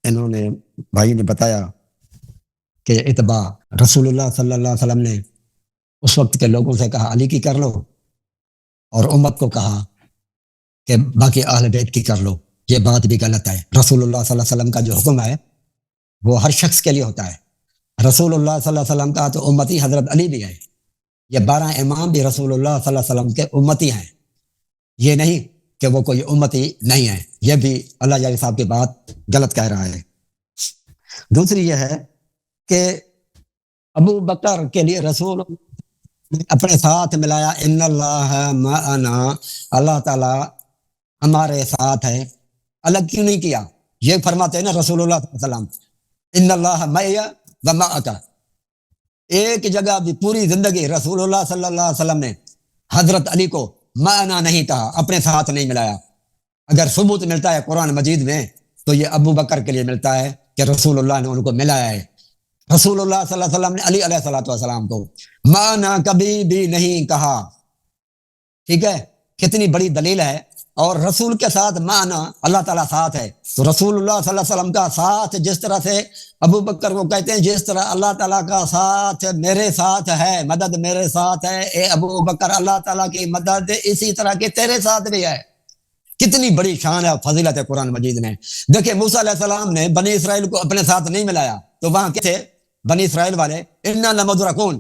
انہوں نے بھائی نے بتایا کہ اتباع رسول اللہ صلی اللہ علیہ وسلم نے اس وقت کے لوگوں سے کہا علی کی کر لو، اور امت کو کہا کہ باقی اہل بیت کی کر لو۔ یہ بات بھی غلط ہے۔ رسول اللہ صلی اللہ علیہ وسلم کا جو حکم ہے وہ ہر شخص کے لیے ہوتا ہے۔ رسول اللہ صلی اللہ علیہ وسلم کا تو امتی حضرت علی بھی ہے، یہ 12 امام بھی رسول اللہ صلی اللہ علیہ وسلم کے امتی ہیں۔ یہ نہیں کہ وہ کوئی امتی نہیں ہے، یہ بھی اللہ جل صاحب کی بات غلط کہہ رہا ہے۔ دوسری یہ ہے کہ ابو بکر کے لیے رسول نے اپنے ساتھ ملایا ان اللہ معنا، اللہ تعالیٰ ہمارے ساتھ ہے، الگ کیوں نہیں کیا؟ یہ فرماتے ہیں نا رسول اللہ صلی اللہ علیہ وسلم ان اللہ معی و معک، ایک جگہ بھی پوری زندگی رسول اللہ صلی اللہ علیہ وسلم نے حضرت علی کو معنا نہیں کہا، اپنے ساتھ نہیں ملایا۔ اگر ثبوت ملتا ہے قرآن مجید میں تو یہ ابو بکر کے لیے ملتا ہے کہ رسول اللہ نے ان کو ملایا ہے۔ رسول اللہ صلی اللہ علیہ وسلم نے علی علیہ السلام کو معنا کبھی بھی نہیں کہا، ٹھیک ہے؟ کتنی بڑی دلیل ہے۔ اور رسول کے ساتھ معنا اللہ تعالیٰ ساتھ ہے، تو رسول اللہ صلی اللہ علیہ وسلم کا ساتھ جس طرح سے ابو بکر کو کہتے ہیں جس طرح اللہ تعالیٰ کا ساتھ میرے ساتھ ہے، مدد میرے ساتھ ہے، اے ابو بکر اللہ تعالیٰ کی مدد اسی طرح کی تیرے ساتھ بھی ہے۔ کتنی بڑی شان ہے، فضیلت ہے قرآن مجید میں۔ دیکھیں موسیٰ علیہ السلام نے بنی اسرائیل کو اپنے ساتھ نہیں ملایا، تو وہاں کیا تھے بنی اسرائیل والے؟ انا لمدرکون،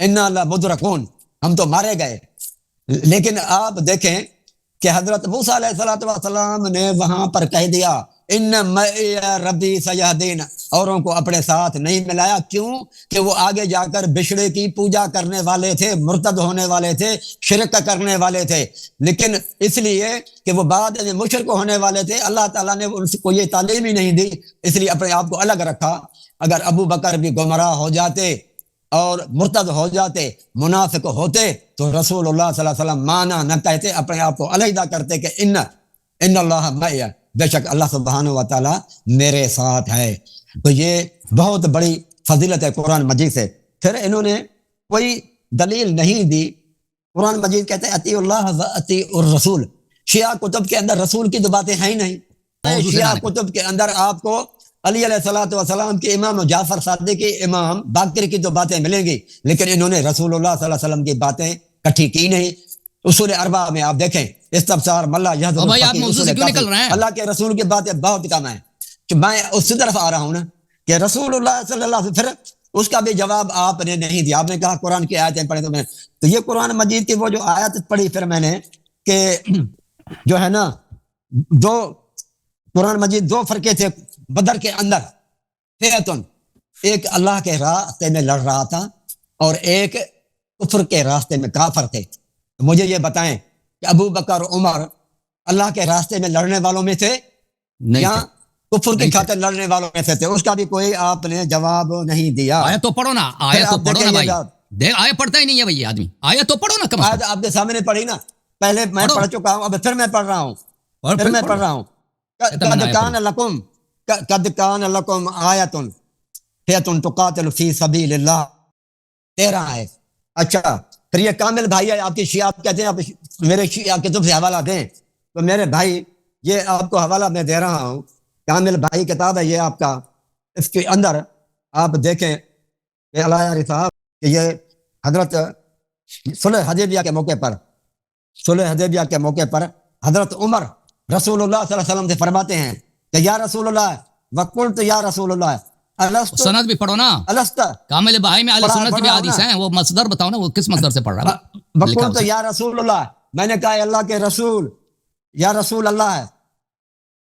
انا لمدرکون، ہم تو مارے گئے۔ لیکن آپ دیکھیں کہ حضرت موسیٰ علیہ السلام نے وہاں پر کہہ دیا ان معی ربی سیہدین، اوروں کو اپنے ساتھ نہیں ملایا۔ کیوں؟ کہ وہ آگے جا کر بچڑے کی پوجا کرنے والے تھے، مرتد ہونے والے تھے، شرک کرنے والے تھے، لیکن اس لیے کہ وہ بعد میں مشرک ہونے والے تھے، اللہ تعالیٰ نے ان کو یہ تعلیم ہی نہیں دی، اس لیے اپنے آپ کو الگ رکھا۔ اگر ابو بکر بھی گمراہ ہو جاتے اور مرتد ہو جاتے، منافق ہوتے، تو رسول اللہ صلی اللہ علیہ وسلم مانا نہ کہتے، اپنے آپ کو علیحدہ کرتے کہ ان اللہ معی، بے شک اللہ سبحانہ و تعالیٰ میرے ساتھ ہے۔ تو یہ بہت بڑی فضیلت ہے قرآن مجید سے۔ پھر انہوں نے کوئی دلیل نہیں دی۔ قرآن مجید کہتے ہیں اطیع اللہ و اطیع الرسول، شیعہ کتب کے اندر رسول کی تو باتیں ہیں ہی نہیں۔ شیعہ کتب کے اندر آپ کو علی علیہ السلام کے امام جعفر صادق کے امام باقر کی تو باتیں ملیں گی، لیکن انہوں نے رسول اللہ صلی اللہ علیہ وسلم کی باتیں کٹھی کی نہیں۔ اصول اربعہ میں آپ دیکھیں استبصار ملا اللہ کے رسول کی باتیں بہت کم ہیں۔ کہ میں اس طرف آ رہا ہوں نا کہ رسول اللہ صلی اللہ علیہ وسلم، پھر اس کا بھی جواب آپ نے نہیں دیا۔ آپ نے کہا قرآن کی آیتیں پڑھیں، تو یہ قرآن مجید کی وہ جو آیت پڑھی پھر میں نے کہ جو ہے نا دو قرآن مجید دو فرقے تھے بدر کے اندر، فئتن، ایک اللہ کے راستے میں لڑ رہا تھا اور ایک کفر کے راستے میں کافر تھے۔ تو مجھے یہ بتائیں کہ ابو بکر عمر اللہ کے راستے میں لڑنے والوں میں تھے یا کفر کی خاطر لڑنے والوں میں سے تھے؟ اس کا بھی کوئی آپ نے جواب نہیں دیا۔ آیت تو پڑھو نا، آیت تو پڑھو نا بھائی، دیکھ آیت پڑھتا ہی نہیں ہے بھائی آدمی، آیت تو پڑھو نا کم از کم۔ آپ کے سامنے پڑھی نا، پہلے میں پڑھ چکا ہوں، اب پھر میں پڑھ رہا ہوں، پھر میں پڑھ رہا ہوں۔ قد کان لکم آیۃ فئۃ تقاتل فی سبیل اللہ، 13 ہے۔ اچھا پھر یہ کامل بھائی ہے آپ کی شیعہ کہتے ہیں، آپ میرے شیعہ کتب سے حوالہ دیں، تو میرے بھائی یہ آپ کو حوالہ میں دے رہا ہوں، کامل بھائی کتاب ہے یہ آپ کا، اس کے اندر آپ دیکھیں کہ علایہ صاحب کہ یہ حضرت صلح حدیبیہ کے موقع پر، صلح حدیبیہ کے موقع پر حضرت عمر رسول اللہ صلی اللہ علیہ وسلم سے فرماتے ہیں کہ یا رسول اللہ، وقلت یا رسول اللہ سند بھی پڑھو نا، کامل بھائی میں اہل سنت کی بھی حدیث ہیں، وہ مصدر بتاؤ نا، وہ کس مصدر سے پڑھ رہا ہے؟ وقلت یا رسول اللہ، میں نے کہا اللہ کے رسول، یا رسول اللہ ہے،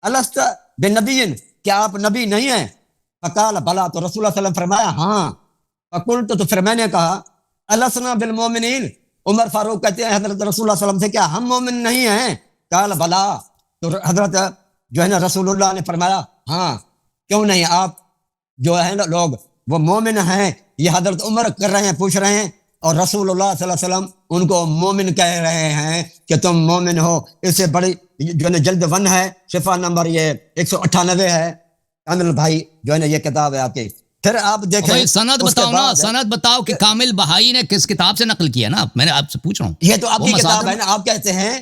الست بنبی، کیا آپ نبی نہیں ہیں؟ فقال بلا، تو رسول اللہ صلی اللہ علیہ وسلم فرمایا ہاں۔ فقلت، تو پھر میں نے کہا السنا بالمومنین، عمر فاروق کہتے ہیں حضرت رسول اللہ صلی اللہ علیہ وسلم سے کیا ہم مومن نہیں ہیں؟ قال بلا، تو حضرت جو ہے نا رسول اللہ نے فرمایا ہاں، کیوں نہیں، آپ جو ہے نا لوگ وہ مومن ہیں۔ یہ حضرت عمر کر رہے ہیں، پوچھ رہے ہیں، اور رسول اللہ صلی اللہ علیہ وسلم ان کو مومن کہہ رہے ہیں کہ تم مومن ہو۔ اس سے بڑی جو ہے نا جلد 1 ہے، صفحہ نمبر یہ 198 ہے، کامل بھائی جو ہے نا یہ کتاب ہے آپ کی۔ پھر آپ دیکھیں سند بتاؤ نا، سند بتاؤ کہ کامل بہائی نے کس کتاب سے نقل کیا نا، میں نے آپ سے پوچھ رہا ہوں۔ یہ تو آپ کی کتاب ہے نا، آپ کہتے ہیں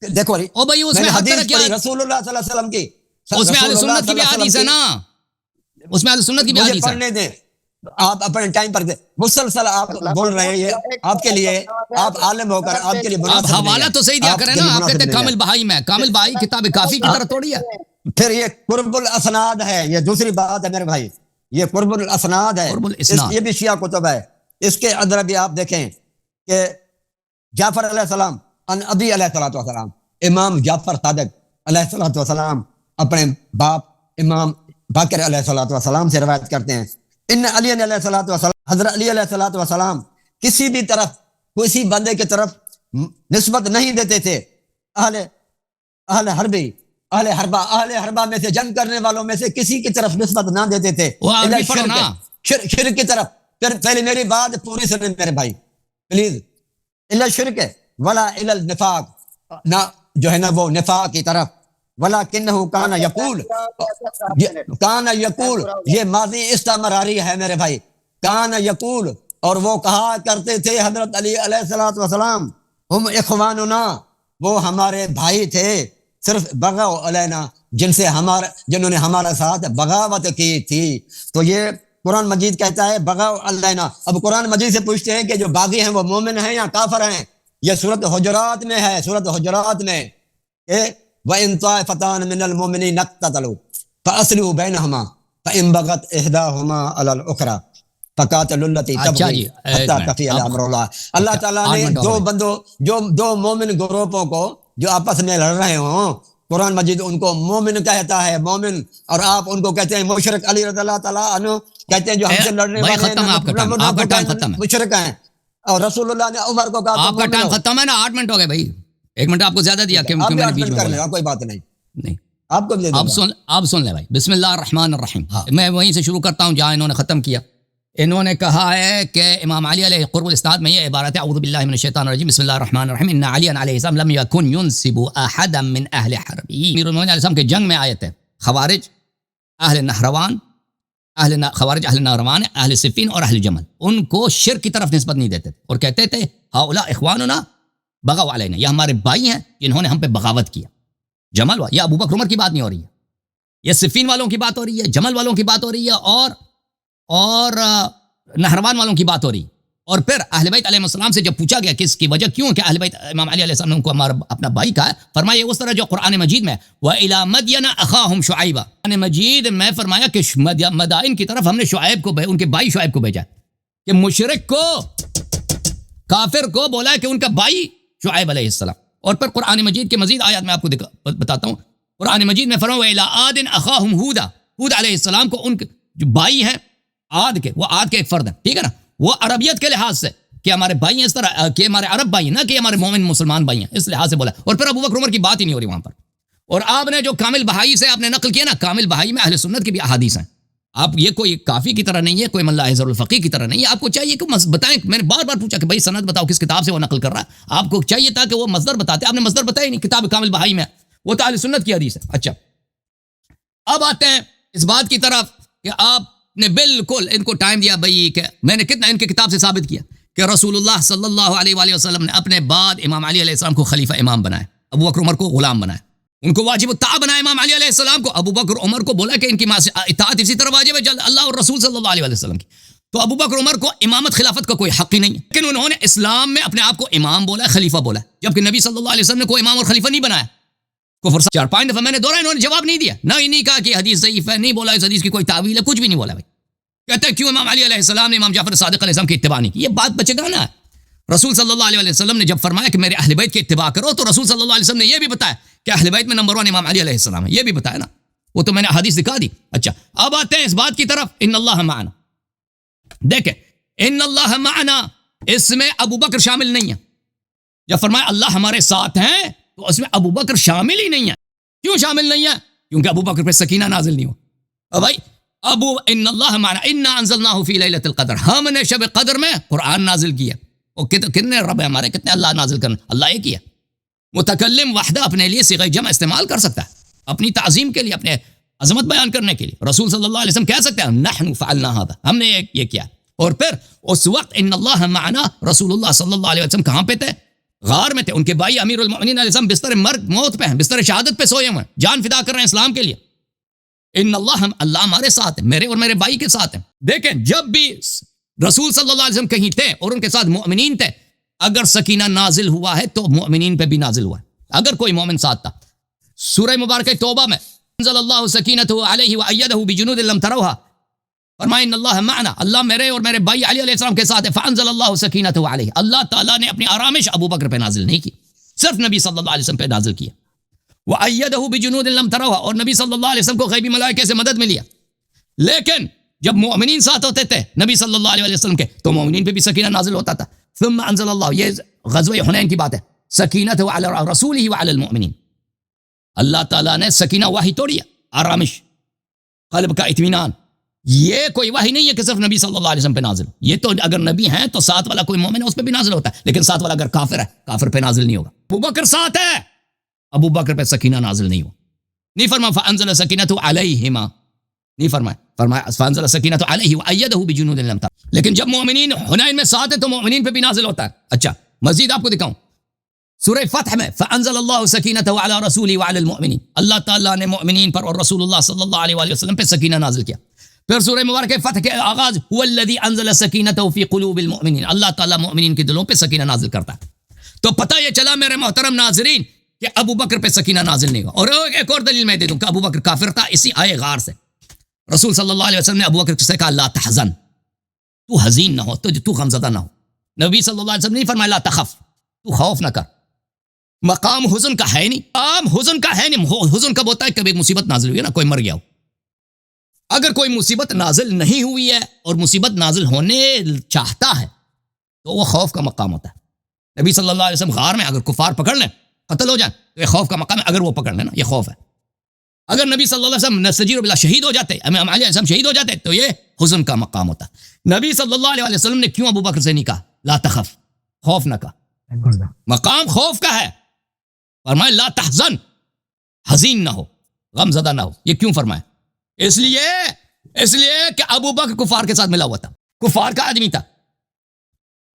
دیکھو او بھائی اس میں حدیث پڑھی رسول اللہ صلی اللہ علیہ وسلم کی اس میں اہل سنت کی بھی حدیث ہے نا، اس میں اہل سنت کی بھی حدیث ہے. پڑھنے دیں، آپ اپنے ٹائم پر مسلسل آپ بول رہے ہیں، یہ آپ کے لیے، آپ عالم ہو کر آپ کے لیے آپ حوالہ تو صحیح دیا کریں نا. آپ کہتے ہیں کامل بہائی میں، کامل بہائی کتاب کافی کی طرح توڑی ہے. پھر یہ قرب الاسناد ہے، یہ دوسری بات ہے میرے بھائی، یہ قرب الاسناد ہے، یہ بھی شیعہ کتب ہے. اس کے اندر بھی آپ دیکھیں کہ جعفر علیہ السلام ان ابی علیہ السلام، امام جعفر صادق علیہ السلام اپنے باپ امام باقر علیہ السلام سے روایت کرتے ہیں، ان علی علیہ السلام، حضرت علی علیہ السلام کسی بھی طرف کسی بندے کی طرف نسبت نہیں دیتے تھے. اہل حربہ میں سے، جنگ کرنے والوں میں سے کسی کی طرف نسبت نہ دیتے تھے، شرک کی طرف. پہلے میری بات پوری سنیں میرے بھائی پلیز. الا شرک ولا الا النفاق، نہ جو ہے نا وہ نفاق کی طرف. ولکنہ کان یقول، یہ ماضی استمراری ہے میرے بھائی. کان یقول، اور وہ کہا کرتے تھے حضرت علی علیہ السلام، ہم اخواننا، وہ ہمارے بھائی تھے. صرف بغاو علینا، جنہوں نے ہمارے ساتھ بغاوت کی تھی. تو یہ قرآن مجید کہتا ہے بغاو علینا. اب قرآن مجید سے پوچھتے ہیں کہ جو باغی ہیں وہ مومن ہیں یا کافر ہیں؟ یہ سورۃ حجرات میں ہے، سورۃ حجرات میں کہ وَإِن طَائِفَتَانِ مِنَ الْمُؤْمِنِينَ اقْتَتَلُوا فَأَصْلِحُوا بَيْنَهُمَا فَإِن بَغَتْ إِحْدَاهُمَا عَلَى الْأُخْرَى فَقَاتِلُوا الَّتِي تَبْغِي حَتَّىٰ تَفِيَ إِلَىٰ أَمْرِ اللَّهِ. اللہ تعالیٰ نے دو مومن گروپوں کو جو آپس میں لڑ رہے ہوں، قرآن مجید ان کو مومن کہتا ہے، مومن، اور آپ ان کو کہتے ہیں مشرک. علی رضی اللہ تعالیٰ عنہ کہتے ہیں جو ہم سے لڑنے والے ہیں مشرک ہیں، اور رسول اللہ نے عمر کو کہا آپ کا ٹائم ختم ہے نا. 8 منٹ ہو گئے بھائی، 1 منٹ آپ کو زیادہ دیا کہ میں نے بیچ میں بولا. کوئی بات نہیں، آپ کو آپ سن لیں بھائی. بسم اللہ الرحمن الرحیم. میں وہیں سے شروع کرتا ہوں جہاں انہوں نے ختم کیا. انہوں نے کہا ہے کہ امام علی علیہ قرب الاسناد میں یہ عبارت ہے، اعوذ باللہ من الشیطان الرجیم، بسم اللہ الرحمن الرحیم، ان علی علیہ السلام لم یکن ینسب احدا من اہل حرب. امیر المؤمنین علیہ السلام کے جنگ میں آیت ہے، خوارج اہل نہروان، اہل صفین اور اہل جمل، ان کو شرک کی طرف نسبت نہیں دیتے اور کہتے تھے ہؤلاء اخواننا بغوا علینا، یہ ہمارے بھائی ہیں جنہوں نے ہم پہ بغاوت کیا. جمل یہ ابو بکر عمر کی بات نہیں ہو رہی ہے، یہ صفین والوں کی بات ہو رہی ہے، جمل والوں کی بات ہو رہی ہے، اور نہروان والوں کی بات ہو رہی. اور پھر اہل بیت علیہ السلام سے جب پوچھا گیا کہ اس کی وجہ کیوں کہ اہل بیت امام علی علیہ السلام نے ان کو ہمارا اپنا بھائی کہا ہے، فرمایا اس طرح جو قرآن مجید میں وَإِلَىٰ مَدْيَنَ أَخَاهُمْ شُعَيْبًا، قرآن مجید میں فرمایا کہ مدائن کی طرف ہم نے شعیب کو، ان کے بھائی شعیب کو بھیجا، کہ مشرک کو، کافر کو بولا ہے کہ ان کا بھائی شعیب علیہ السلام. اور پھر قرآن مجید کے مزید آیات میں آپ کو بتاتا ہوں. قرآن مجید میں فرمایا وَإِلَىٰ عَادٍ أَخَاهُمْ هُودًا، ہود علیہ السلام کو ان کے جو بھائی ہیں عاد کے، وہ عاد کے ایک فرد ہیں، ٹھیک ہے نا، وہ عربیت کے لحاظ سے کہ ہمارے بھائی ہیں، اس طرح کہ ہمارے عرب بھائی ہیں، نہ کہ ہمارے مومن مسلمان بھائی ہیں، اس لحاظ سے بولا. اور پھر ابو بکر عمر کی بات ہی نہیں ہو رہی وہاں پر. اور آپ نے جو کامل بہائی سے آپ نے نقل کیا نا، کامل بہائی میں اہل سنت کی بھی احادیث ہیں. آپ یہ کوئی کافی کی طرح نہیں ہے، کوئی ملا حضر الفقی کی طرح نہیں ہے. آپ کو چاہیے کہ بتائیں، میں نے بار بار پوچھا کہ بھائی سند بتاؤ کس کتاب سے وہ نقل کر رہا ہے. آپ کو چاہیے تھا کہ وہ مصدر بتاتے، آپ نے مصدر بتایا نہیں. کتاب کامل بہائی میں وہ تو اہل سنت کی حدیث ہے. اچھا اب آتے ہیں اس بات کی طرف کہ آپ نے بالکل ان کو ٹائم دیا بھائی، کہ میں نے کتنا ان کی کتاب سے ثابت کیا کہ رسول اللہ صلی اللہ علیہ وآلہ وسلم نے اپنے بعد امام علی علیہ السلام کو خلیفہ امام بنایا، ابو بکر عمر کو غلام بنایا، ان کو واجب الطاعہ بنایا امام علی علیہ السلام کو. ابو بکر عمر کو بولا کہ ان کی اطاعت اسی طرح واجب ہے اللہ اور رسول صلی اللہ علیہ وآلہ وسلم کی. تو ابو بکر عمر کو امامت خلافت کا کوئی حق ہی نہیں ہے، لیکن انہوں نے اسلام میں اپنے آپ کو امام بولا، خلیفہ بولا، جبکہ نبی صلی اللہ علیہ وسلم نے کوئی امام اور خلیفہ نہیں بنایا. کفر 4-5 دفعہ میں نے دوہرایا، انہوں نے جواب نہیں دیا، نہیں کہا کہ حدیث ضعیف ہے، نہیں بولا اس حدیث کی کوئی تعویل ہے، کچھ بھی نہیں بولا. بھائی کہتے ہیں کیوں امام علی علیہ السلام نے امام جعفر صادق علیہ السلام کی اتباع نہیں کی؟ یہ بات بچے گا نا. رسول صلی اللہ علیہ وسلم نے جب فرمایا کہ میرے اہل بیت کی اتباع کرو، تو رسول صلی اللہ علیہ وسلم نے یہ بھی بتایا کہ اہل بیت میں نمبر 1 امام علی علیہ السلام ہے، یہ بھی بتایا نا، وہ تو میں نے حدیث دکھا دی. اچھا اب آتے ہیں اس بات کی طرف، ان اللہ معنا. دیکھیں ان اللہ معنا، اس میں ابو بکر شامل نہیں ہے. جب فرمایا اللہ ہمارے ساتھ ہیں تو اس میں ابو بکر شامل ہی نہیں ہے. کیوں شامل نہیں ہے؟ کیونکہ ابو بکر پہ سکینہ نازل نہیں ہو. بھائی ان اللہ معنا، انا انزلناہ فی لیلۃ القدر، ہم نے شب قدر میں قرآن نازل کیا. وہ کتنے رب ہے ہمارے، کتنے اللہ نازل کرنا، اللہ ایک ہی ہے. متکلم وحدہ اپنے لیے صیغہ جمع استعمال کر سکتا ہے، اپنی تعظیم کے لیے، اپنے عظمت بیان کرنے کے لیے. رسول صلی اللہ علیہ وسلم کہہ سکتے ہیں نحن فعلنا ھذا، ہم نے یہ کیا. اور پھر اس وقت ان اللہ معنا، رسول اللہ صلی اللہ علیہ وسلم کہاں پہ تھے؟ غار میں تھے. ان کے بھائی امیر المؤمنین علیہ السلام بستر موت پہ ہیں، بستر شہادت پہ سوئے ہوئے ہیں، جان فدا کر رہے ہیں اسلام کے لیے. ان اللہ ہمارے ساتھ ہے، میرے اور میرے بھائی کے ساتھ ہے. دیکھیں جب بھی رسول صلی اللہ علیہ وسلم کہیں تھے اور ان کے ساتھ مؤمنین تھے، اگر سکینہ نازل ہوا ہے تو مؤمنین پہ بھی نازل ہوا ہے، اگر کوئی مومن ساتھ تھا. سورہ مبارکہ توبہ میں انزل اللہ سکینتہ علیہ وایدہ بجنود لم تروها، فرمایا ان اللہ معنا، اللہ میرے اور میرے بھائی علی علیہ السلام کے ساتھ ہے. فانزل اللہ سکینتہ علیہ، اللہ تعالیٰ نے اپنی آرامش ابو بکر پہ نازل نہیں کی، صرف نبی صلی اللہ علیہ وسلم پہ نازل کیا. وایدہ بجنود لم تروها، اور نبی صلی اللہ علیہ وسلم کو غیبی ملائکے سے مدد ملی. لیکن جب مومنین ساتھ ہوتے تھے نبی صلی اللہ علیہ وسلم کے، تو مومنین پہ بھی سکینہ نازل ہوتا تھا. ثم انزل اللہ، یہ غزوہ حنین کی بات ہے، سکینتہ علی رسولہ وعلی المؤمنین. اللہ تعالیٰ نے سکینہ وحی توڑی، آرامش، قلب کا اطمینان. یہ کوئی وحی نہیں ہے کہ صرف نبی صلی اللہ علیہ وسلم پہ نازل. یہ تو اگر نبی ہیں تو ساتھ والا کوئی مومن ہے اس پہ بھی نازل ہوتا ہے، لیکن ساتھ والا اگر کافر ہے، کافر پہ نازل نہیں ہوگا. ابو بکر ساتھ ہے، ابو بکر پہ سکینہ نازل نہیں ہوا. نہیں فرمایا فانزل سکینۃ علیہما، نہیں فرمایا فانزل سکینۃ علیہ وایدہ بجنود لم تر. لیکن جب مومنین حنین میں ساتھ ہیں تو مومنین پہ بھی نازل ہوتا ہے. اچھا مزید آپ کو دکھاؤں، سورہ فتح میں فانزل اللہ سکینتہ علی رسولہ وعلی المؤمنین، اللہ تعالیٰ نے مؤمنین پر اور رسول اللہ صلی اللہ علیہ وآلہ وسلم پہ سکینہ نازل کیا. پھر سورہ مبارکہ فتح کے آغاز هو الذی انزل سکینتہ فی قلوب المؤمنین، اللہ تعالیٰ مؤمنین کے دلوں پہ سکینہ نازل کرتا ہے. تو پتہ یہ چلا میرے محترم ناظرین کہ ابو بکر پہ سکینہ نازل نہیں ہوا. اور ایک اور دلیل میں دے دوں کہ ابو بکر کافر تھا، اسی آئے غار سے رسول صلی اللہ علیہ وسلم نے ابو بکر سے کہا لا تحزن، تو حزین نہ ہو، تو غمزدہ نہ ہو. نبی صلی اللہ علیہ وسلم نے فرمایا لا تخف، تو خوف نہ کر. مقام حزن کا ہے نہیں، مقام حزن کا ہے نہیں. حزن کب ہوتا ہے؟ کبھی ایک مصیبت نازل ہوئی ہے نا، کوئی مر گیا ہو. اگر کوئی مصیبت نازل نہیں ہوئی ہے اور مصیبت نازل ہونے چاہتا ہے تو وہ خوف کا مقام ہوتا ہے. نبی صلی اللہ علیہ وسلم غار میں اگر کفار پکڑ لیں، قتل ہو جائیں، تو یہ خوف کا مقام ہے. اگر وہ پکڑ لیں نا، یہ خوف ہے. اگر نبی صلی اللہ علیہ وسلم نستجیر باللہ شہید ہو جاتے، امام علی علیہ السلام شہید ہو جاتے، تو یہ حزن کا مقام ہوتا. نبی صلی اللہ علیہ وسلم نے کیوں ابو بکر سے نہیں کہا لا تخف، خوف نہ کہا؟ مقام خوف کا ہے. فرمایا لا تحزن، حزین نہ ہو، غم زدہ نہ ہو. یہ کیوں فرمایا؟ اس لیے کہ ابو بکر کفار کے ساتھ ملا ہوا تھا، کفار کا آدمی تھا.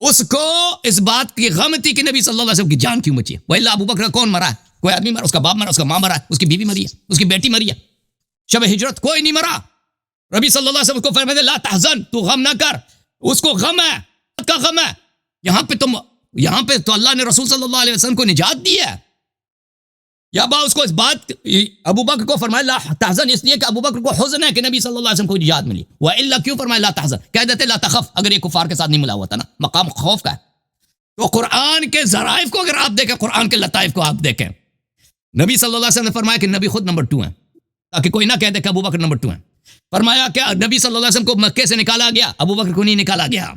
اس کو اس بات کی غم تھی کہ نبی صلی اللہ علیہ وسلم کی جان کیوں بچی ہے. وَإِلَّا ابو بکر کون مرا ہے؟ کوئی آدمی مرا، اس کا باپ مرا، اس کا ماں مرا، اس کی بیوی مری ہے، اس کی بیٹی مری ہے. شب ہجرت کوئی نہیں مرا. نبی صلی اللہ علیہ وسلم کو فرمایا لا تحزن، تو غم نہ کر. اس کو غم ہے، کا غم ہے. یہاں پہ تو اللہ نے رسول صلی اللہ علیہ وسلم کو نجات دی ہے. یا با اس کو اس بات ابو بکر کو فرمایا لا تحزن، اس لیے کہ ابو بکر کو حزن ہے کہ نبی صلی اللہ علیہ وسلم کو نجات ملی. وَإِلَّا کیوں فرمایا لا تحزن؟ کہہ دیتے لا تخف اگر یہ کفار کے ساتھ نہیں ملا ہوا تھا نا. مقام خوف کا ہے. تو قرآن کے ذرائف کو اگر آپ دیکھیں، قرآن کے لطائف کو آپ دیکھیں، نبی صلی اللہ علیہ وسلم نے فرمایا کہ نبی خود نمبر 2 ہیں، تاکہ کوئی نہ کہہ دے کہ ابو بکر نمبر 2 ہیں. فرمایا کہ نبی صلی اللہ علیہ وسلم کو مکے سے نکالا گیا، ابو بکر کو نہیں نکالا گیا.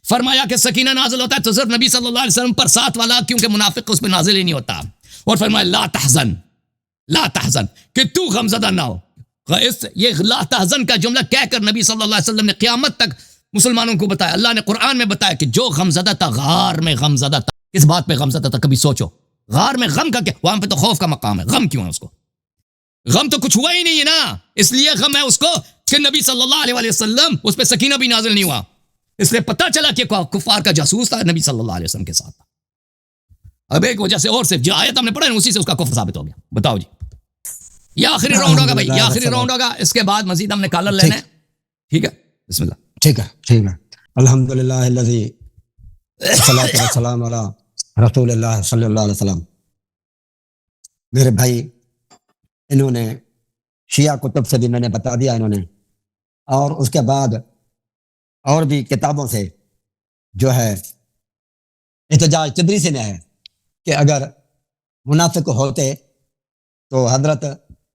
فرمایا کہ سکینہ نازل ہوتا ہے تو صرف نبی صلی اللہ علیہ وسلم پر، ساتھ والا کیونکہ منافق اس پہ نازل ہی نہیں ہوتا. اور فرمایا لا تحزن، لا تحزن، کہ تو غمزدہ نہ ہو. یہ لا تحزن کا جملہ کہہ کر نبی صلی اللہ علیہ وسلم نے قیامت تک مسلمانوں کو بتایا. اللہ نے قرآن میں بتایا کہ جو غمزدہ تھا، غار میں غمزدہ تھا. کس بات پہ غمزدہ تھا؟ کبھی سوچو. غار میں غم کا کیا؟ وہاں پہ تو خوف کا مقام ہے. غم کیوں ہے اس کو؟ غم تو کچھ ہوا ہی نہیں ہے نا. اس لیے غم ہے اس کو کہ نبی صلی اللہ علیہ وسلم اس پہ سکینہ بھی نازل نہیں ہوا. اس لیے پتہ چلا کہ کفار کا جاسوس تھا، نبی صلی اللہ علیہ وسلم کے ساتھ تھا. اب ایک وجہ سے اور صرف جو آیت ہم نے پڑھا ہے اسی سے اس کا کفر ثابت ہو گیا. بتاؤ جی. یہ آخری راؤنڈ ہوگا بھائی، یہ آخری راؤنڈ ہوگا. اس کے بعد مزید ہم نے کالر لینا ہے. ٹھیک ہے، بسم اللہ. ٹھیک ہے. الحمدللہ الذی والصلاۃ والسلام علی رسول اللہ صلی اللہ علیہ وسلم. میرے بھائی، انہوں نے شیعہ کتب سے بھی میں نے بتا دیا انہوں نے، اور اس کے بعد اور بھی کتابوں سے جو ہے احتجاج تدریسی میں ہے کہ اگر منافق ہوتے تو حضرت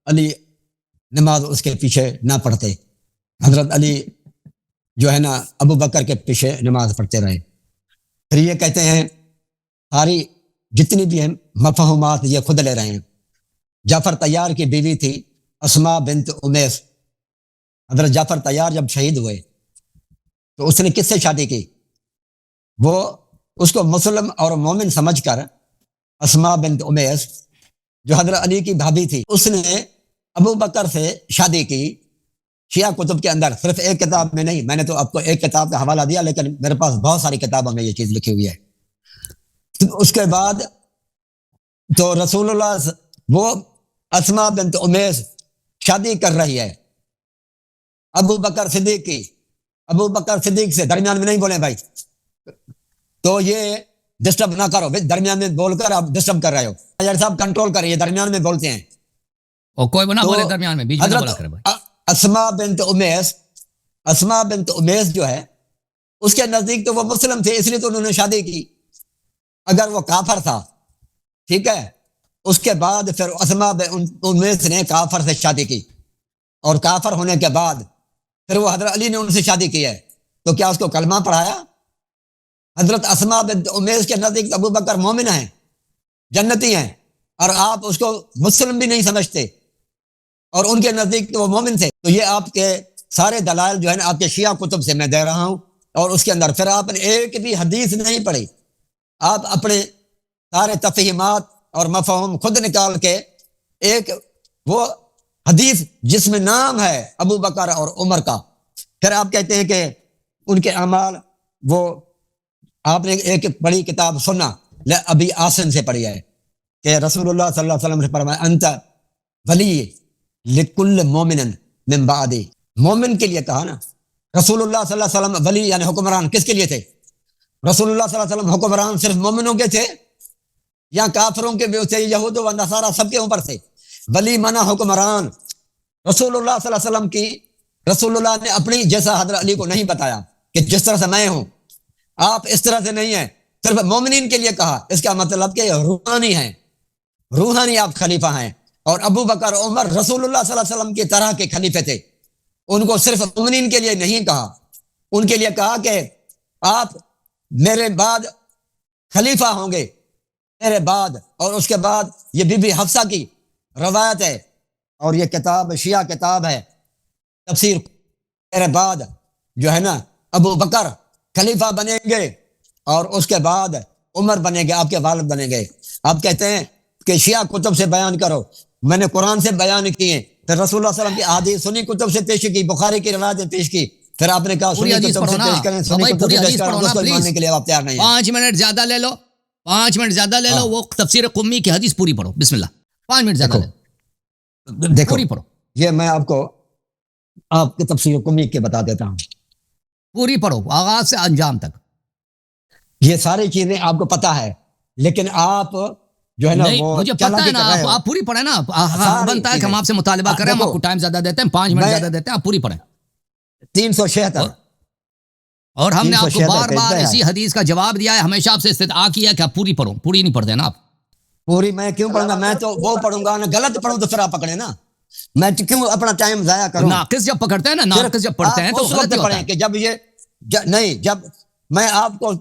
علی نماز اس کے پیچھے نہ پڑھتے. حضرت علی جو ہے نا ابو بکر کے پیچھے نماز پڑھتے رہے. پھر یہ کہتے ہیں ساری جتنی بھی ہیں مفہومات یہ خود لے رہے ہیں. جعفر طیار کی بیوی تھی اسماء بنت امیس. حضرت جعفر طیار جب شہید ہوئے تو اس نے کس سے شادی کی؟ وہ اس کو مسلم اور مومن سمجھ کر اسماء بنت امیس جو حضرت علی کی بھابھی تھی، اس نے ابو بکر سے شادی کی. شیعہ کتب کے اندر صرف ایک کتاب میں نہیں، میں نے تو آپ کو ایک کتاب کا حوالہ دیا، لیکن میرے پاس بہت ساری کتابوں میں یہ چیز لکھی ہوئی ہے. اس کے بعد تو رسول اللہ وہ اسماء بنت امیس شادی کر رہی ہے ابو بکر صدیق کی، ابو بکر صدیق سے درمیان میں نہیں بولیں بھائی، تو یہ ڈسٹرب نہ کرو بھائی، درمیان میں بول کر آپ ڈسٹرب کر رہے ہو، صاحب کنٹرول کریں، یہ درمیان میں بولتے ہیں۔ اور کوئی نہ تو بولے درمیان میں، بیچ میں نہ بولا کرے بھائی۔ اسماء بنت امیس، اسماء بنت امیس جو ہے اس کے نزدیک تو وہ مسلم تھے، اس لیے تو انہوں نے شادی کی۔ اگر وہ کافر تھا، ٹھیک ہے، اس کے بعد پھر اسماء بنت امیس نے کافر سے شادی کی، اور کافر ہونے کے بعد پھر وہ حضرت علی نے ان سے شادی کی ہے، تو کیا اس کو کلمہ پڑھایا؟ حضرت اسماء بنت امیس کے نزدیک ابو بکر مومن ہیں، جنتی ہیں، اور آپ اس کو مسلم بھی نہیں سمجھتے، اور ان کے نزدیک تو وہ مومن تھے۔ تو یہ آپ کے سارے دلائل جو ہے نا آپ کے شیعہ کتب سے میں دے رہا ہوں، اور اس کے اندر پھر آپ نے ایک بھی حدیث نہیں پڑھی، آپ اپنے سارے تفہیمات اور مفہوم خود نکال کے ایک وہ حدیث جس میں نام ہے ابو بکر اور عمر کا، پھر آپ کہتے ہیں کہ ان کے اعمال، وہ آپ نے ایک بڑی کتاب سنا ابی عاصم سے پڑھی ہے کہ رسول اللہ صلی اللہ علیہ وسلم نے فرمایا انت ولی لکل مومن من بعدی، مومن کے لیے کہا نا، رسول اللہ صلی اللہ علیہ وسلم ولی یعنی حکمران کس کے لیے تھے؟ رسول اللہ صلی اللہ علیہ وسلم حکمران صرف مومنوں کے تھے یا کافروں کے بھی تھے، یہود و نصارہ سب کے اوپر تھے؟ ولی مانا حکمران۔ رسول اللہ صلی اللہ علیہ وسلم کی، رسول اللہ نے اپنی جیسا حضرت علی کو نہیں بتایا کہ جس طرح سے میں ہوں آپ اس طرح سے نہیں ہیں، صرف مومنین کے لیے کہا، اس کا مطلب کہ روحانی ہیں، روحانی آپ خلیفہ ہیں، اور ابو بکر عمر رسول اللہ صلی اللہ علیہ وسلم کی طرح کے خلیفے تھے، ان کو صرف مومنین کے لیے نہیں کہا، ان کے لیے کہا کہ آپ میرے بعد خلیفہ ہوں گے، میرے بعد۔ اور اس کے بعد یہ بی بی حفصہ کی روایت ہے، اور یہ کتاب شیعہ کتاب ہے تفسیر، میرے بعد جو ہے نا ابو بکر خلیفہ بنیں گے، اور اس کے بعد عمر بنے گے، آپ کے والد بنے گے۔ آپ کہتے ہیں کہ شیعہ کتب سے بیان کرو، میں نے قرآن سے بیان کیے، پھر رسول اللہ صلی اللہ علیہ وسلم کی احادیث سنی کتب سے پیش کی، بخاری کی روایتیں پیش کی، پھر آپ نے کہا پوری سنی حدیث کتب پڑھو سے نا پیش کریں، سنی بھائی، کتب پوری سے پیش حدیث کریں، پڑھو نا اس کو پلیز۔ ماننے کے لیے آپ تیار نہیں ہیں۔ 5 منٹ زیادہ لے لو، 5 منٹ زیادہ لے لو، وہ تفسیر قمی کی حدیث پوری پڑھو، بسم اللہ، 5 منٹ زیادہ لے لو، دیکھو پوری پڑھو، یہ میں آپ کو آپ کے تفسیر قمی کے بتا دیتا ہوں، پوری پڑھو آغاز سے انجام تک۔ یہ ساری چیزیں آپ کو پتا ہے، لیکن آپ جو ہے نا نہیں وہ مجھے پتا ہے نا، آپ پوری پڑھیں نا، بنتا ہے کہ ہم آپ سے مطالبہ کریں، ہم آپ کو ٹائم زیادہ دیتے ہیں، 5 منٹ زیادہ دیتے ہیں، آپ پوری پڑھیں۔ 376 اور ہم نے آپ کو 376 بار بار کہتے ہیں۔ اسی حدیث کا جواب دیا ہے، ہمیشہ آپ سے استدعا کیا کہ آپ پوری پڑھو، پوری نہیں پڑھتے نا آپ۔ پوری میں کیوں پڑھوں گا؟ میں تو وہ پڑھوں گا نا، غلط پڑھوں تو پھر آپ پکڑے نا، میں کیوں اپنا ٹائم ضائع کروں؟ ناقص جب پکڑتے ہیں نا، ناقص جب پڑھتے ہیں تو اس غلط وقت ہی ہوتا پڑھیں ہے۔ کہ جب یہ نہیں، جب میں آپ کو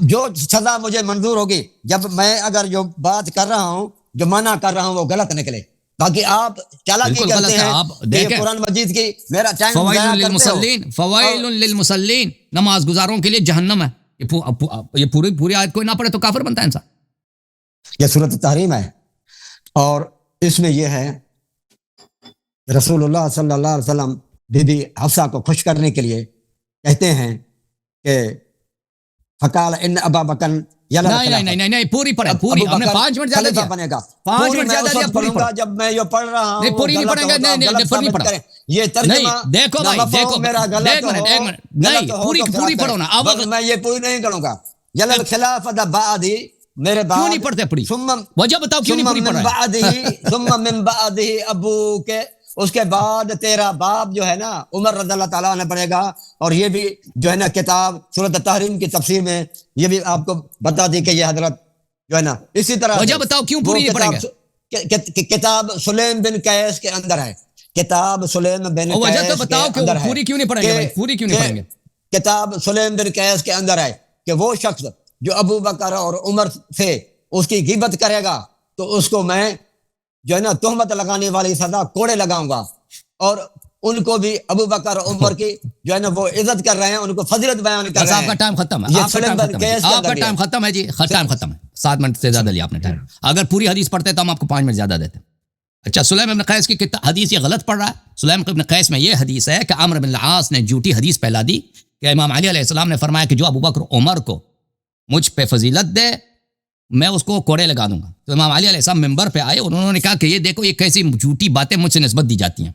جو سزا مجھے منظور ہوگی، جب میں اگر جو بات کر رہا ہوں، جو منع کر رہا ہوں وہ غلط نکلے، باقی آپ چالاکی بالکل غلط کرتے ہے۔ ہیں آپ کہ یہ دیکھیں، قرآن مجید کی میرا ٹائم فوائل ضائع کرتے ہو۔ للمصلین، فوائل للمصلین، نماز گزاروں کے لیے جہنم ہے۔ یہ پوری آیت کوئی نہ پڑھے تو کافر بنتا ہے انسان۔ یہ سورۃ تحریم ہے، اور اس میں یہ ہے رسول اللہ صلی اللہ علیہ وسلم بی بی حفصہ کو خوش کرنے کے لیے کہتے ہیں کہ فقال ان ابا بکر نہیں، پوری پڑھیں، پوری۔ ہم نے 5 منٹ زیادہ دیا، بنے گا، 5 منٹ زیادہ دیا، پوری پڑھوں گا پڑھیں۔ جب میں یہ پڑھ رہا ہوں نہیں پوری نہیں پڑھیں گے، نہیں پوری پڑھو، یہ ترجمہ نہیں دیکھو بھائی، دیکھو میرا غلط ایک منٹ، نہیں پوری پڑھو نا، اب میں یہ پوری نہیں کروں گا۔ یل خلافت بعدی، میرے بعد کیوں نہیں پڑھتے پوری؟ وجہ بتاؤ کیوں نہیں پوری پڑھ رہے؟ ثم من بعدہ ابو کے، اس کے بعد تیرا باپ جو ہے نا عمر رضی اللہ تعالیٰ نے پڑھے گا، اور یہ بھی جو ہے نا کتاب سورۃ تحریم کی تفسیر میں یہ بھی آپ کو بتا دی کہ یہ حضرت جو ہے نا اسی طرح وجہ بتاؤ کیوں پوری نہیں پڑھیں گے؟ کتاب سلیم بن قیس کے اندر ہے، کتاب سلیم بن قیس وجہ تو بتاؤ کہ اندر ہے، پوری کیوں نہیں پڑھیں گے بھائی، پوری کیوں نہیں پڑھیں گے؟ کتاب سلیم بن قیس کے اندر ہے کہ وہ شخص جو ابو بکر اور عمر سے اس کی غیبت کرے گا تو اس کو میں جو ہے نا تہمت لگانے والی سزا کوڑے لگاؤں گا، اور ان کو بھی ابو بکر اور عمر کی جو ہے نا وہ عزت کر رہے ہیں، ان کو فضیلت بیان کر رہے ہیں۔ آپ کا ٹائم ختم ہے، آپ کا ٹائم ختم ہے، آپ کا ٹائم ختم ہے جی، ٹائم ختم ہے، 7 منٹ سے زیادہ لیا آپ نے ٹائم۔ اگر پوری حدیث پڑھتے تو ہم آپ کو 5 منٹ زیادہ دیتے۔ اچھا، سلیم ابن قیس کی حدیث یہ غلط پڑھ رہا ہے۔ سلیم ابن قیس میں یہ حدیث ہے کہ عمرو بن العاص نے جھوٹی حدیث پھیلا دی کہ امام علی علیہ السلام نے فرمایا کہ جو ابو بکر عمر کو مجھ پہ فضیلت دے میں اس کو کوڑے لگا دوں گا۔ تو امام علی علیہ السلام ممبر پہ آئے، انہوں نے کہا کہ یہ دیکھو یہ کیسی جھوٹی باتیں مجھ سے نسبت دی جاتی ہیں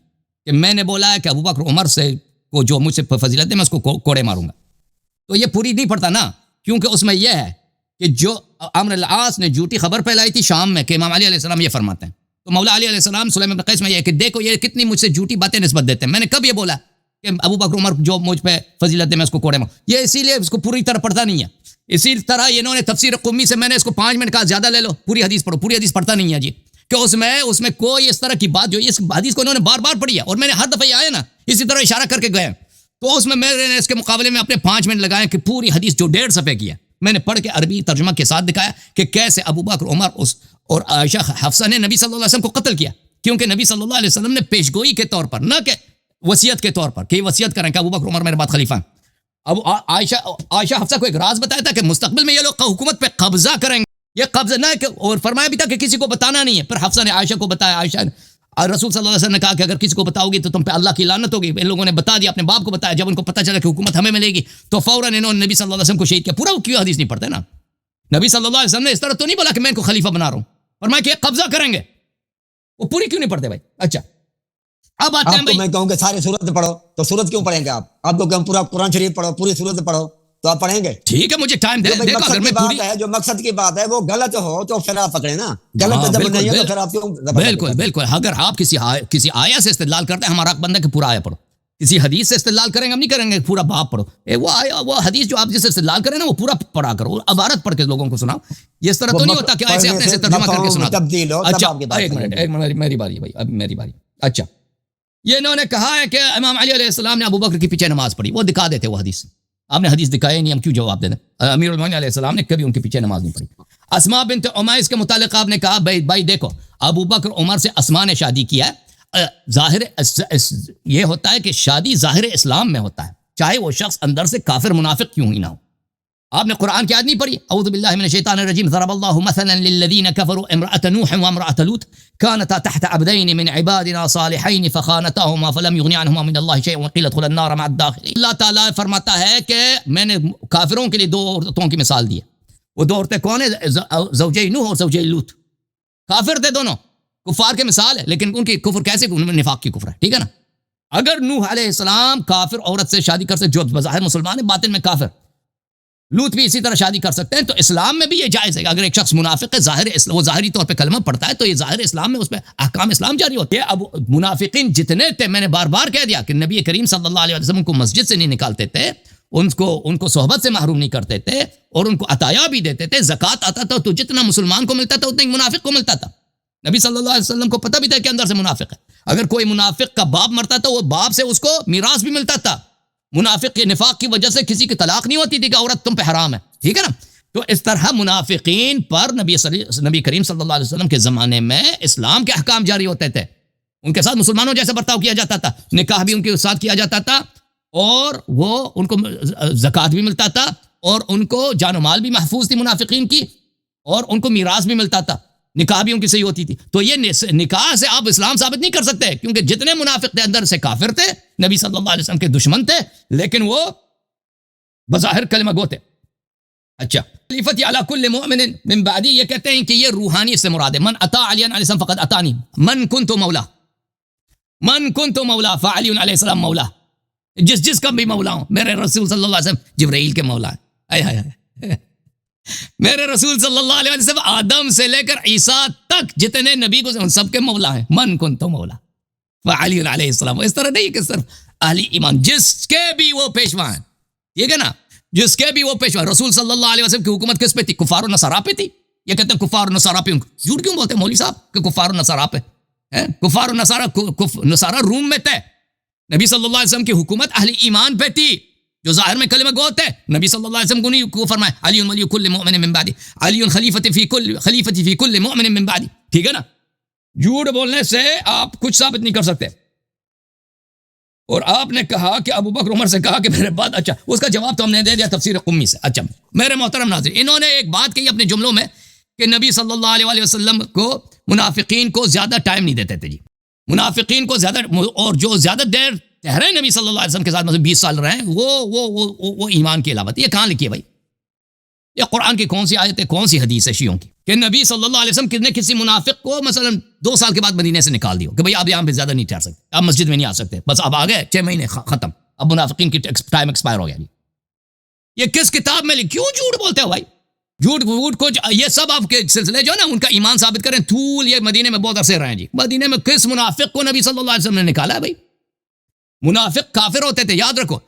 کہ میں نے بولا ہے کہ ابو بکر عمر سے کو جو مجھ سے فضیلت ہے میں اس کو کوڑے ماروں گا، تو یہ پوری نہیں پڑتا نا، کیونکہ اس میں یہ ہے کہ جو عمرو العاص نے جھوٹی خبر پھیلائی تھی شام میں کہ امام علی علیہ السلام یہ فرماتے ہیں، تو مولا علی علیہ السلام سلیم بن قیس میں یہ کہ دیکھو یہ کتنی مجھ سے جھوٹی باتیں نسبت دیتے ہیں، میں نے کب یہ بولا کہ ابو بکر عمر جو مجھ پہ فضیلت ہے میں اس کو کوڑے ماروں، یہ اسی لیے اس کو پوری طرح پڑھتا نہیں ہے۔ اسی طرح انہوں نے تفسیر قمی سے میں نے اس کو 5 منٹ کہا زیادہ لے لو، پوری حدیث پڑھو، پوری حدیث پڑھتا نہیں ہے جی، کہ اس میں کوئی اس طرح کی بات جو اس حدیث کو انہوں نے بار بار پڑھی ہے، اور میں نے ہر دفعہ یہ آیا نا اسی طرح اشارہ کر کے گئے، تو اس میں میں نے اس کے مقابلے میں اپنے 5 منٹ لگائے کہ پوری حدیث جو 1.5 صفحے کی ہے میں نے پڑھ کے عربی ترجمہ کے ساتھ دکھایا کہ کیسے ابو بکر عمر اور عائشہ حفصہ نے نبی صلی اللہ علیہ وسلم کو قتل کیا، کیونکہ نبی صلی اللہ علیہ وسلم نے پیشگوئی کے طور پر، نہ کہ وصیت کے طور پر کہ وصیت کریں کہ ابو بکر عمر میرے بعد خلیفہ ہیں، اب عائشہ حفصہ کو ایک راز بتایا تھا کہ مستقبل میں یہ لوگ حکومت پہ قبضہ کریں گے، یہ قبضہ نہ کہ، اور فرمایا بھی تھا کہ کسی کو بتانا نہیں ہے، پھر حفصہ نے عائشہ کو بتایا، عائشہ رسول صلی اللہ علیہ وسلم نے کہا کہ اگر کسی کو بتاؤ گی تو تم پہ اللہ کی لعنت ہوگی، ان لوگوں نے بتا دیا، اپنے باپ کو بتایا، جب ان کو پتہ چلا کہ حکومت ہمیں ملے گی تو فوراً انہوں نے نبی صلی اللہ علیہ وسلم کو شہید کیا، پورا کیوں حدیث نہیں پڑھتے نا، نبی صلی اللہ علیہ وسلم نے اس طرح تو نہیں بولا کہ میں ان کو خلیفہ بنا رہا ہوں، فرمایا کہ قبضہ کریں گے، وہ پوری کیوں نہیں پڑھتے بھائی؟ اچھا اب آتے ہیں بھائی، میں کہوں کہ ساری سورت پڑھو تو سورت کیوں پڑھیں گے آپ کو کہ پورا قرآن شریف پڑھو، پوری سورت پڑھو تو آپ پڑھیں گے؟ ٹھیک ہے مجھے ٹائم دے، دیکھو اگر میں پوری جو مقصد کی بات ہے وہ غلط ہو تو پھر آپ پکڑیں نا، غلط جب نہیں ہے تو پھر آپ کیوں؟ بالکل اگر آپ کسی آیا سے استدلال کرتے ہیں ہمارا حق بندہ کہ پورا آیا پڑھو، کسی حدیث سے استدلال کریں گے، ہم نہیں کریں گے پورا باب پڑھو، وہ حدیث جو آپ جس سے استدلال کریں نا وہ پورا پڑھا کرو، عبارت پڑھ کے لوگوں کو سناؤ، یہ اس طرح تو نہیں ہوتا کہ ایسے اپنے سے ترجمہ کر کے سنا دو۔ اچھا ایک منٹ میری باری ہے بھائی، اب میری باری۔ اچھا یہ انہوں نے کہا ہے کہ امام علی علیہ السلام نے ابو بکر کے پیچھے نماز پڑھی، وہ دکھا دیتے وہ حدیث، آپ نے حدیث دکھایا نہیں، ہم کیوں جواب دے دیں؟ امیر المومنین علیہ السلام نے کبھی ان کے پیچھے نماز نہیں پڑھی۔ اسماء بنت عمیس کے متعلق آپ نے کہا بھائی دیکھو ابو بکر عمر سے اسماء نے شادی کیا ہے، ظاہر یہ ہوتا ہے کہ شادی ظاہر اسلام میں ہوتا ہے، چاہے وہ شخص اندر سے کافر منافق کیوں ہی نہ ہو۔ آپ نے قرآن کی آیت نہیں پڑھی؟ اعوذ باللہ من الشیطان الرجیم، ضرب اللہ مثلا للذین کفروا امرأة نوح وامرأة لوط كانتا تحت عبدین من عبادنا صالحین فخانتاهما فلم یغنی عنہما من اللہ شیئا وقیل ادخلا النار مع الداخلین۔ اللہ تعالیٰ فرماتا ہے کہ میں نے کافروں کے لیے 2 عورتوں کی مثال دی ہے، وہ 2 عورتیں کون ہیں؟ زوجی نوح اور زوجی لوط، کافر تھے دونوں، کفار کے مثال ہے، لیکن ان کی کفر کیسے؟ نفاق کی کفر ہے، ٹھیک ہے نا۔ اگر نوح علیہ السلام کافر عورت سے شادی کر سکتے جو بظاہر مسلمان ہے باطن میں کافر، لوط بھی اسی طرح شادی کر سکتے ہیں، تو اسلام میں بھی یہ جائز ہے۔ اگر ایک شخص منافق ہے، وہ ظاہری طور پہ کلمہ پڑھتا ہے تو یہ ظاہر اسلام میں اس پہ احکام اسلام جاری ہوتے ہیں۔ اب منافقین جتنے تھے، میں نے بار بار کہہ دیا کہ نبی کریم صلی اللہ علیہ وسلم کو مسجد سے نہیں نکالتے تھے، ان کو صحبت سے محروم نہیں کرتے تھے، اور ان کو عطایا بھی دیتے تھے، زکوٰۃ آتا تھا تو جتنا مسلمان کو ملتا تھا اتنا ہی منافق کو ملتا تھا۔ نبی صلی اللہ علیہ وسلم کو پتہ بھی تھا کہ اندر سے منافق ہے، اگر کوئی منافق کا باپ مرتا تھا وہ باپ سے اس کو میراث بھی ملتا تھا، منافق کے نفاق کی وجہ سے کسی کی طلاق نہیں ہوتی تھی کہ عورت تم پہ حرام ہے، ٹھیک ہے نا۔ تو اس طرح منافقین پر نبی کریم صلی اللہ علیہ وسلم کے زمانے میں اسلام کے احکام جاری ہوتے تھے، ان کے ساتھ مسلمانوں جیسا برتاؤ کیا جاتا تھا، نکاح بھی ان کے ساتھ کیا جاتا تھا، اور وہ ان کو زکوٰۃ بھی ملتا تھا، اور ان کو جان و مال بھی محفوظ تھی منافقین کی، اور ان کو میراث بھی ملتا تھا، نکاح بھی ان کی صحیح ہوتی تھی۔ تو یہ نکاح سے آپ اسلام ثابت نہیں کر سکتے، کیونکہ جتنے منافق تھے اندر سے کافر تھے، نبی صلی اللہ علیہ وسلم کے دشمن تھے، لیکن وہ بظاہر کلمہ گو تھے۔ اچھا خلیفتی علی کل مؤمن من بعدی، یہ کہتے ہیں کہ یہ روحانی سے مراد ہے، من اطاع علی علیہ السلام فقد اطاعنی، من کنت مولا فعلی علیہ السلام مولا، جس کا بھی مولا ہوں، میرے رسول صلی اللہ علیہ وسلم جبرائیل کے مولا ہیں، میرے رسول صلی اللہ علیہ وسلم آدم سے لے کر عیسیٰ تک جتنے نبی کو سب کے مولا ہیں، من کنت مولا فعلی علیہ السلام۔ اس طرح نہیں کہ صرف اہل ایمان، جس کے بھی وہ پیشوا ہیں، ٹھیک ہے نا، جس کے بھی وہ پیشوا، رسول صلی اللہ علیہ وسلم کی حکومت کس پہ تھی؟ کفار و نصارا پہ تھی۔ یہ کہتے ہیں کفار و نصارا پہ، جھوٹ کیوں بولتے ہیں مولوی صاحب کہ کفار و نصارا پہ؟ کفار و نصارا روم میں تھے، نبی صلی اللہ علیہ وسلم کی حکومت اہل ایمان پہ تھی جو ظاہر میں کلمہ گو تھے۔ نبی صلی اللہ علیہ وسلم کو نہیں کو فرمایا علی ولی کل مؤمن من بعدی، علی خلیفتی فی کل مؤمن من بعدی، ٹھیک ہے نا۔ جھوٹ بولنے سے آپ کچھ ثابت نہیں کر سکتے۔ اور آپ نے کہا کہ ابو بکر عمر سے کہا کہ میرے بعد، اچھا اس کا جواب تو ہم نے دے دیا تفسیر قمی سے۔ اچھا میرے محترم ناظرین، انہوں نے ایک بات کہی اپنے جملوں میں کہ نبی صلی اللہ علیہ وسلم کو منافقین کو زیادہ ٹائم نہیں دیتے تھے جی، منافقین کو زیادہ، اور جو زیادہ دیر ٹھہرے نبی صلی اللہ علیہ وسلم کے ساتھ، مطلب 20 سال رہے ہیں، وہ ایمان کی علاوت۔ یہ کہاں لکھی ہے بھائی؟ یہ قرآن کی کون سی آیت ہے، کون سی حدیث ہے شیعوں کی کہ نبی صلی اللہ علیہ وسلم نے کسی منافق کو مثلا 2 سال کے بعد مدینے سے نکال دیو کہ بھئی آپ یہاں پہ زیادہ نہیں ٹھہر سکتے، آپ مسجد میں نہیں آ سکتے، بس اب آ گئے 6 مہینے ختم، اب منافقین کی ٹائم ایکسپائر ہو گیا جی. یہ کس کتاب میں کیوں جھوٹ بولتے ہو بھائی؟ جھوٹ ووٹ کو یہ سب آپ کے سلسلے جو ہے نا ان کا ایمان ثابت کریں. طول یہ مدینے میں بہت عرصے رہے ہیں جی. مدینے میں کس منافق کو نبی صلی اللہ علیہ وسلم نے نکالا ہے بھائی؟ منافق کافر ہوتے تھے، یاد رکھو.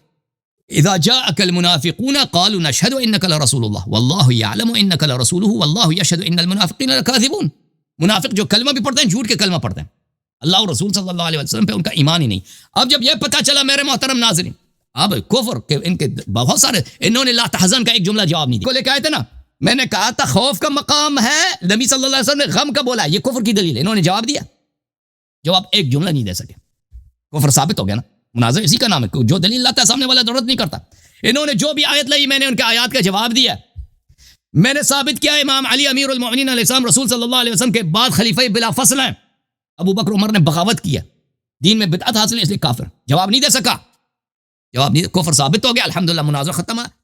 اذا جاءك المنافقون قالوا نشهد انك لرسول الله والله يعلم انك لرسوله والله يشهد ان المنافقين لكاذبون. منافق جو کلمہ بھی پڑھتے ہیں جھوٹ کے کلمہ پڑھتے ہیں، اللہ اور رسول صلی اللہ علیہ وسلم پہ ان کا ایمان ہی نہیں. اب جب یہ پتہ چلا میرے محترم ناظرین، اب کفر کہ ان کے بہت سارے، انہوں نے لا تحزن کا ایک جملہ جواب نہیں دیا. کو لے کے آئے تھے نا، میں نے کہا تھا خوف کا مقام ہے، نبی صلی اللہ علیہ وسلم نے غم کا بولا، یہ کفر کی دلیل ہے. انہوں نے جواب دیا، جواب ایک جملہ نہیں دے سکے. کفر ثابت ہو گیا نا. مناظر اسی کا نام ہے، جو دلیل لاتا ہے سامنے والا ضرورت نہیں کرتا. انہوں نے جو بھی آیت لائی میں نے ان کے آیات کا جواب دیا. میں نے ثابت کیا امام علی امیر المؤمنین علیہ السلام رسول صلی اللہ علیہ وسلم کے بعد خلیفہ بلا فصل ہیں. ابو بکر عمر نے بغاوت کیا، دین میں بدعت حاصل ہے، اس لیے کافر. جواب نہیں دے سکا، جواب نہیں، کفر ثابت ہو گیا. الحمدللہ مناظر ختم ہے.